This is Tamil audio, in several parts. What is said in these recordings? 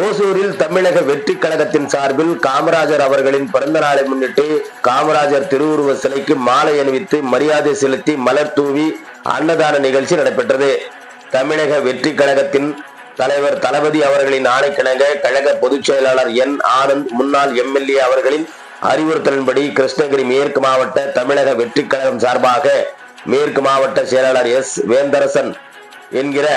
ஓசூரில் தமிழக வெற்றி கழகத்தின் சார்பில் காமராஜர் அவர்களின் பிறந்த நாளை முன்னிட்டு காமராஜர் திருவுருவ சிலைக்கு மாலை அணிவித்து மரியாதை செலுத்தி மலர் தூவி அன்னதான நிகழ்ச்சி நடைபெற்றது. தமிழக வெற்றி கழகத்தின் தலைவர் தளபதி அவர்களின் ஆணைக்கிணங்க கழக பொதுச் செயலாளர் என் ஆனந்த், முன்னாள் எம்எல்ஏ அவர்களின் அறிவுறுத்தலின்படி கிருஷ்ணகிரி மேற்கு மாவட்ட தமிழக வெற்றி கழகம் சார்பாக மேற்கு மாவட்ட செயலாளர் எஸ் வேந்தரசன் என்கிற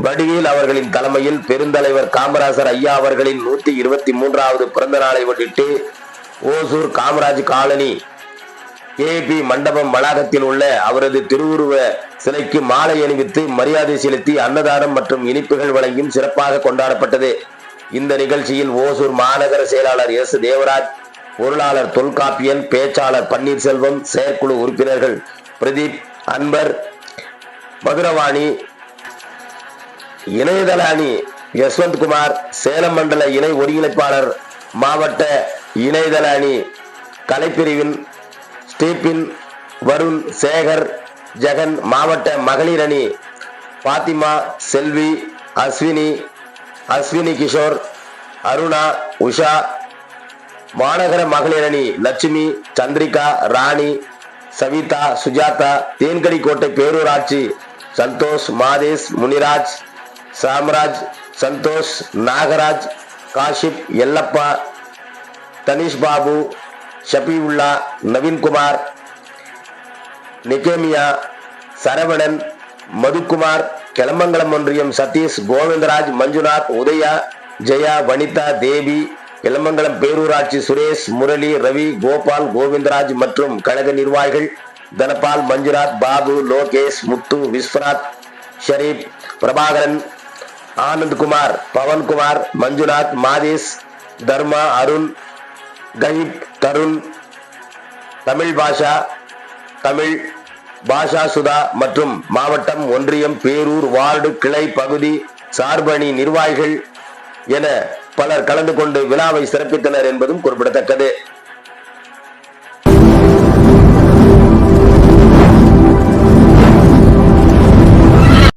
வடிவேல் அவர்களின் தலைமையில் பெருந்தலைவர் காமராஜர் ஐயா அவர்களின் 123வது பிறந்த நாளை முன்னிட்டு ஓசூர் காமராஜ் காலனி கேபி மண்டபம் வளாகத்தில் உள்ள அவரது திருவுருவ சிலைக்கு மாலை அணிவித்து மரியாதை செலுத்தி அன்னதானம் மற்றும் இனிப்புகள் வழங்கியும் சிறப்பாக கொண்டாடப்பட்டது. இந்த நிகழ்ச்சியில் ஓசூர் மாநகர செயலாளர் எஸ் தேவராஜ், பொருளாளர் தொல்காப்பியன், பேச்சாளர் பன்னீர்செல்வம், செயற்குழு உறுப்பினர்கள் பிரதீப், அன்பர், மதுரவாணி, இணையதள அணி யஸ்வந்த்குமார், சேலம் மண்டல இணை ஒருங்கிணைப்பாளர், மாவட்ட இணையதள அணி கலைப்பிரிவின் ஸ்டீபின், வருண், சேகர், ஜெகன், மாவட்ட மகளிர் அணி பாத்திமா, செல்வி, அஸ்வினி கிஷோர், அருணா, உஷா, மாநகர மகளிர் அணி லட்சுமி, சந்திரிகா, ராணி, சவிதா, சுஜாதா, தேன்கடிக்கோட்டை பேரூராட்சி சந்தோஷ், மாதேஷ், முனிராஜ், சாம்ராஜ், சந்தோஷ், நாகராஜ், காஷிப், எல்லப்பா, தனிஷ் பாபு, ஷபியுல்லா, நவீன்குமார், நிகேமியா, சரவணன், மதுக்குமார், கிளமங்கலம் ஒன்றியம் சதீஷ், கோவிந்தராஜ், மஞ்சுநாத், உதயா, ஜெயா, வனிதா, தேவி, கிளமங்கலம் பேரூராட்சி சுரேஷ், முரளி, ரவி, கோபால், கோவிந்தராஜ் மற்றும் கழக நிர்வாகிகள் தனபால், மஞ்சுநாத், பாபு, லோகேஷ், முத்து, விஸ்வநாத், ஷரீப், பிரபாகரன், ஆனந்த்குமார், பவன்குமார், மஞ்சுநாத், மாதேஷ், தர்மா, அருண், கயிப், தருண், தமிழ் பாஷா சுதா மற்றும் மாவட்டம், ஒன்றியம், பேரூர், வார்டு, கிளை, பகுதி சார்பணி நிர்வாகிகள் என பலர் கலந்து கொண்டு விழாவை சிறப்பித்தனர் என்பதும் குறிப்பிடத்தக்கது.